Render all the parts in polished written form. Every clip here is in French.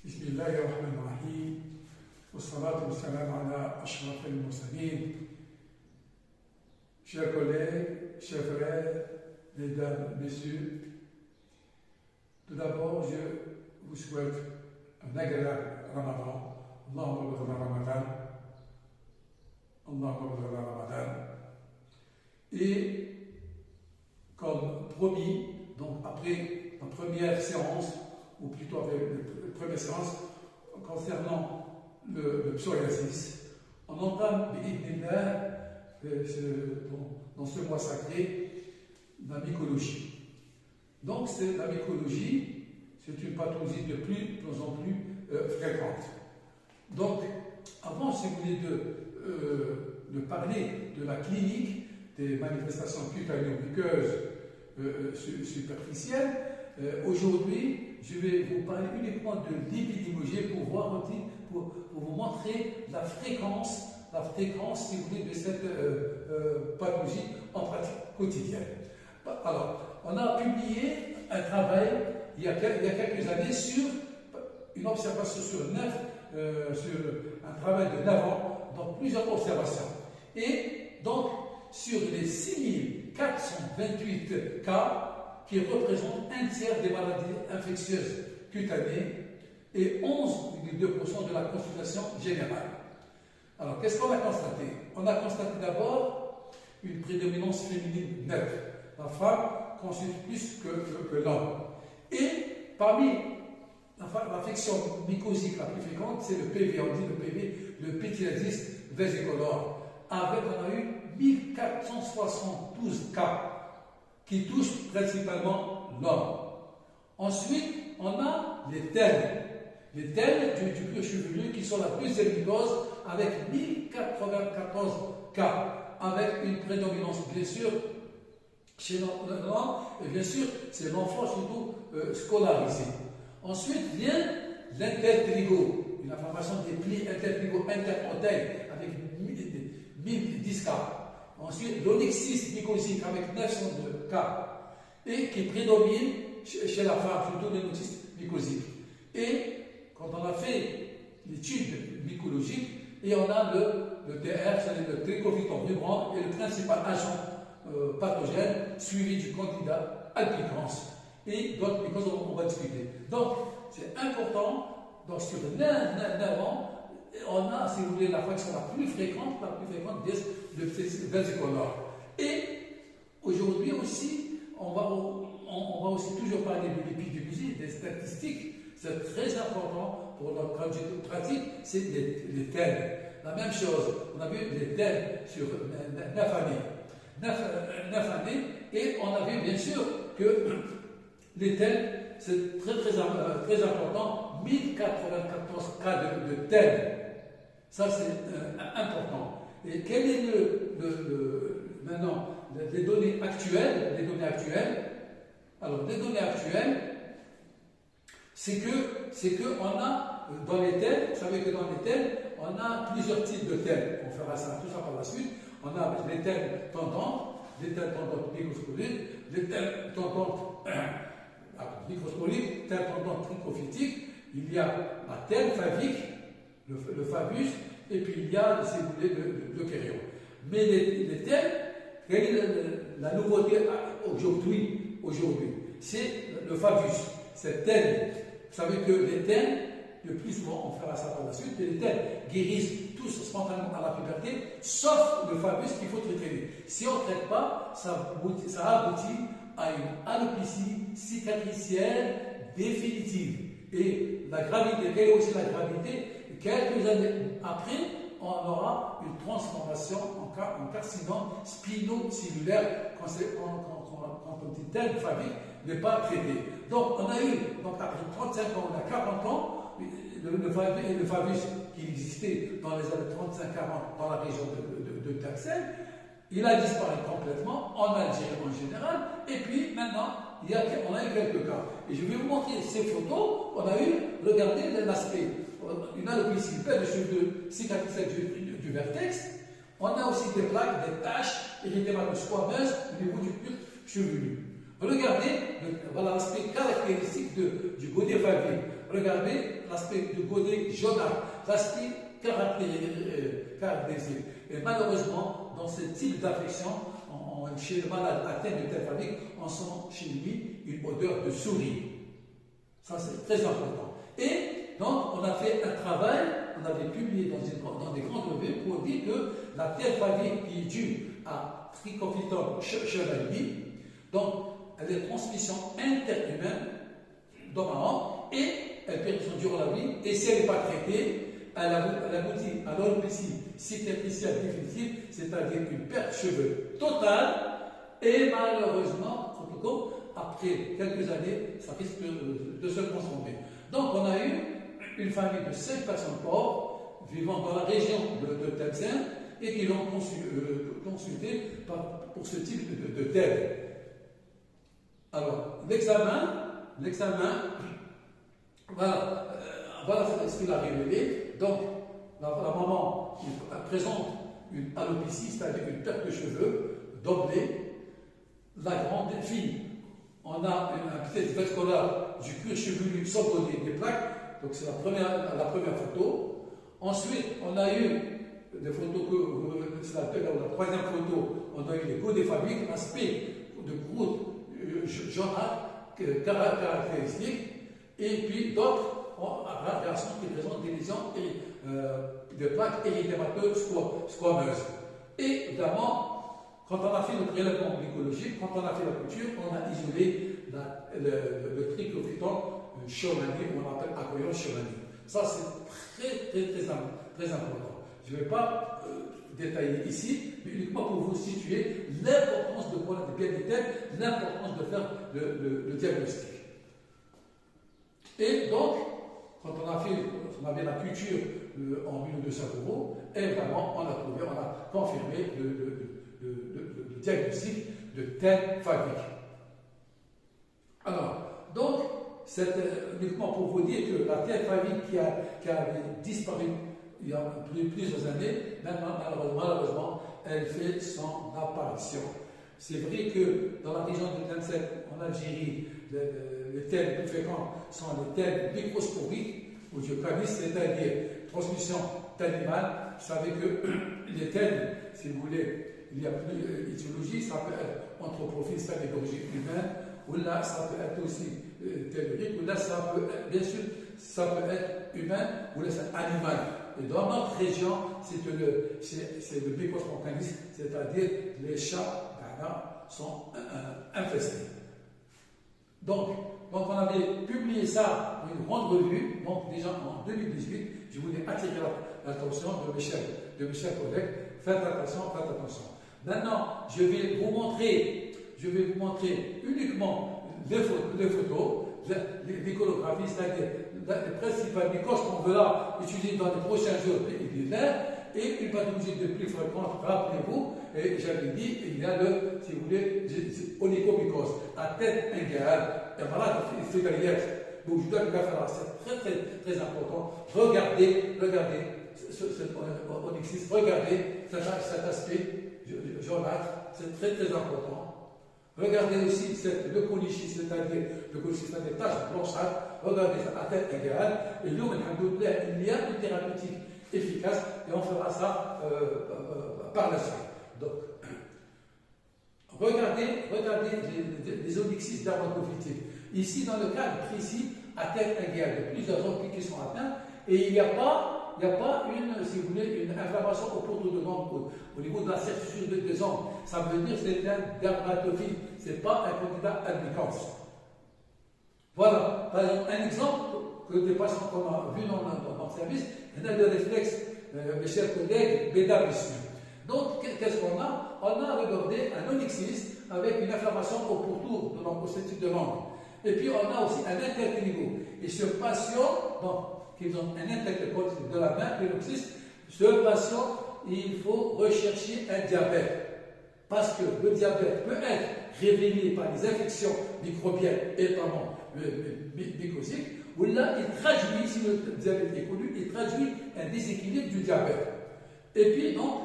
بسم الله الرحمن الرحيم والصلاة والسلام على أشرف المرسلين. Chers collègues, chers frères, mesdames, messieurs, tout d'abord, je vous souhaite un agréable Ramadan. Allahumma barik Ramadan. Allahumma barik Ramadan. Et comme promis, donc après la première séance, ou plutôt avec la première séance concernant le psoriasis, on entame dans ce mois sacré la mycologie. Donc la mycologie, c'est une pathologie de plus en plus fréquente. Donc, avant, si vous voulez, de parler de la clinique des manifestations cutanéo-muqueuses superficielles, aujourd'hui, je vais vous parler uniquement de l'épidémiologie pour vous montrer la fréquence, si vous voulez, de cette pathologie en pratique quotidienne. Alors, on a publié un travail il y a quelques années sur une observation sur un travail de 9 ans, donc plusieurs observations. Et donc, sur les 6428 cas, qui représentent un tiers des maladies infectieuses cutanées et 11,2% de la consultation générale. Alors, qu'est-ce qu'on a constaté? On a constaté d'abord une prédominance féminine nette. La femme consulte plus que l'homme. Et parmi l'affection mycosique la plus fréquente, c'est le PV, on dit le PV, le pityriasis vesicolor. On a eu 1472 cas qui touchent principalement l'homme. Ensuite, on a les tels du cuir chevelu qui sont la deuxième mycose avec 1094 cas, avec une prédominance bien sûr chez l'enfant, et bien sûr c'est l'enfant surtout scolarisé. Ensuite vient l'intertrigo, une inflammation des plis intertrigo interorteils avec 1010 cas. Ensuite, l'onyxis mycosique avec 902 cas et qui prédomine chez la femme, surtout l'onyxis mycosique. Et quand on a fait l'étude mycologique, et on a le TR, c'est-à-dire le trichofiton rubrant, et le principal agent pathogène suivi du candida albicans. Et d'autres mycoses, on va discuter. Donc, c'est important, donc sur 9 ans, on a, si vous voulez, la fraction la plus fréquente de vesicolor. Et aujourd'hui aussi, on va aussi toujours parler de l'épidémiologie, des statistiques. C'est très important pour notre pratique, c'est les thèmes. La même chose, on a vu les thèmes sur 9 années, et on a vu bien sûr que les thèmes, c'est très important, 1094 cas de thèmes. Ça, c'est important. Et quel est maintenant les données actuelles? Alors, les données actuelles, c'est que on a dans les thèmes, vous savez que dans les thèmes, on a plusieurs types de thèmes. On fera tout ça par la suite. On a les thèmes tendantes, les thèmes tendantes microscopiques, les thèmes tendantes microscopiques, thèmes tendantes trichophytiques. Il y a la thème favique, le favus, et puis il y a, si vous voulez, l'eucarion. Mais les thèmes, quelle est la nouveauté aujourd'hui? C'est le favus. C'est thème. Vous savez que les thèmes, le plus souvent, on fera ça par la suite, les thèmes guérissent tous spontanément à la puberté, sauf le favus qu'il faut traiter. Si on ne traite pas, ça aboutit à une alopécie cicatricielle définitive. Et la gravité, quelle est aussi la gravité? Quelques années après, on aura une transformation en carcinome spinocellulaire quand on dit tel fabrique n'est pas traité. Donc, on a eu, après 35 ans, on a 40 ans, le favus qui existait dans les années 35-40 dans la région de Taxel, il a disparu complètement en Algérie en général, et puis maintenant, on a eu quelques cas. Et je vais vous montrer ces photos. On a eu, regardez l'aspect, une alopécie, paire de cheveux cicatriciels du vertex. On a aussi des plaques, des taches érythémateuses squameuses au niveau du cuir chevelu. Regardez, voilà l'aspect caractéristique du godet favier. Regardez l'aspect du godet jaunâtre, l'aspect caractéristique. Et malheureusement, dans ce type d'affection, chez le malade atteint de telle famille, on sent chez lui une odeur de souris. Ça, c'est très important. Et donc, on a fait un travail, on avait publié dans des grandes revues pour dire que la telle qui est due à Trichophyton chevalier, donc, elle est transmission interhumaine d'homme à homme et elle perd durant la vie. Et si elle n'est pas traitée, elle aboutit à l'alopécie cicatricielle définitive, c'est-à-dire une perte de cheveux totale. Et malheureusement, après quelques années, ça risque de se transformer. Donc, on a eu une famille de 5 personnes pauvres vivant dans la région de Tlemcen et qui l'ont consulté pour ce type de thème. Alors, l'examen, voilà ce qu'il a révélé. Donc, la maman présente une alopécie, c'est-à-dire une perte de cheveux doublée. La grande fille, on a un petit vasculaire du cuir chevelu sans donner des plaques. Donc, c'est la première photo. Ensuite, on a eu des photos c'est la troisième photo, on a eu les godets fabriques, l'aspect de croûte jaunâtre caractéristique, et puis d'autres garçons qui présentent des lésions et de plaques érythémateuses squameuses. Et évidemment, quand on a fait le prélèvement mycologique, quand on a fait la culture, on a isolé le Trichophyton chevalier, ou on appelle Acoyon chevalier. Ça, c'est très important. Je ne vais pas détailler ici, mais uniquement pour vous situer l'importance de prendre bien des têtes, l'importance de faire le diagnostic. Et donc, quand on avait la culture en 1200 euros, évidemment, on a confirmé le diagnostic de telle fabrique. Alors, donc, c'est uniquement pour vous dire que la telle fabrique qui avait disparu il y a plusieurs années, maintenant, malheureusement, elle fait son apparition. C'est vrai que dans la région de Tlemcen, en Algérie, les thèmes plus fréquents sont les thèmes microsporiques ou géochamistes, c'est-à-dire transmission d'animal. Vous savez que les thèmes, si vous voulez, il y a plus d'étiologie, ça peut être anthropophile, c'est-à-dire d'origine humaine, ou là, ça peut être aussi tellurique, ou là, ça peut être, bien sûr, ça peut être humain, ou là, c'est animal. Et dans notre région, c'est le mycospontanisme, c'est-à-dire les chats sont infestés. Donc, on avait publié ça dans une grande revue, donc déjà en 2018, je voulais attirer l'attention de mes chers collègues. Faites attention. Maintenant, je vais vous montrer uniquement les photos, l'iconographies, c'est-à-dire les principales mycoses qu'on verra utiliser dans les prochains jours et une pathologie de plus fréquente, rappelez-vous, et j'avais dit, il y a si vous voulez, onychomycose, à tête égale, et voilà, c'est derrière. Donc je dois le faire, c'est très important. Regardez ce onyxis, regardez cet aspect jaunâtre, c'est très important. Regardez aussi le colichis, c'est-à-dire des taches blanchâtres, regardez ça à tête égale, et nous, il y a une thérapeutique efficace, et on fera ça par la suite. Donc, regardez les onyxis dermatophytiques. Ici, dans le cadre précis, à tête égale, il y a plusieurs ongles qui sont atteints, et il n'y a pas si vous voulez, une inflammation au pourtour de l'ongle, au niveau de la certitude des ongles. Ça veut dire que c'est un dermatophile, ce n'est pas un candidat albicans. Voilà, par exemple, un exemple que des patients qu'on a vu dans notre service, il y a le réflexe, mes chers collègues, bêta-blessure. Donc, qu'est-ce qu'on a? On a regardé un onyxis avec une inflammation au pourtour de l'ongle, de l'ongle. Et puis, on a aussi un interclinigo. Et ce patient, qui ont un interclinigo de la main, l'onyxis, ce patient, il faut rechercher un diabète. Parce que le diabète peut être révélé par les infections microbiennes et notamment mycosiques, où là, il traduit, si le diabète est connu, il traduit un déséquilibre du diabète. Et puis, donc,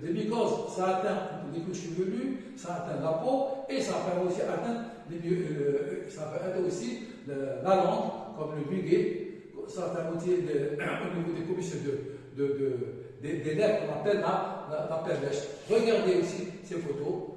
les mycoses, ça atteint les couches chevelues, ça atteint la peau, et ça peut aussi atteindre la langue, comme le muguet, certains outils au niveau des commissions des lèvres qu'on appelle la perlèche. Regardez aussi ces photos,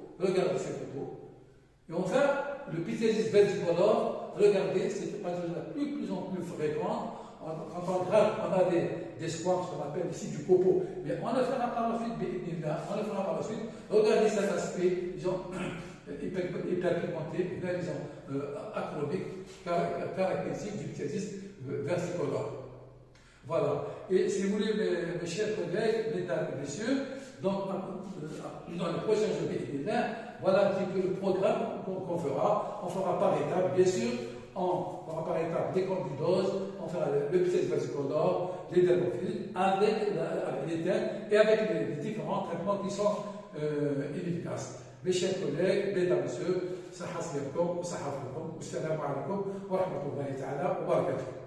Et enfin, le pityriasis versicolore, regardez, c'est une pathologie de plus en plus fréquente. Quand on regarde, on a des squames, ce qu'on appelle ici du copeau. Mais on le fera par la suite, Regardez cet aspect, disons, hyperpigmenté, disons, acrobique, caractéristique du pityriasis versicolore. Voilà. Et si vous voulez, mes chers collègues, mesdames et messieurs, donc, dans le prochain jeudi, voilà un petit peu le programme qu'on fera. On fera par étapes, bien sûr. On fera par étapes les candidoses, on fera le pityriasis versicolore, les dermophiles, avec les thèmes et avec les différents traitements qui sont inefficaces. Mes chers collègues, mesdames et messieurs, صحة سلامكم وصحة فيكم والسلام عليكم ورحمة الله تعالى وبركاته.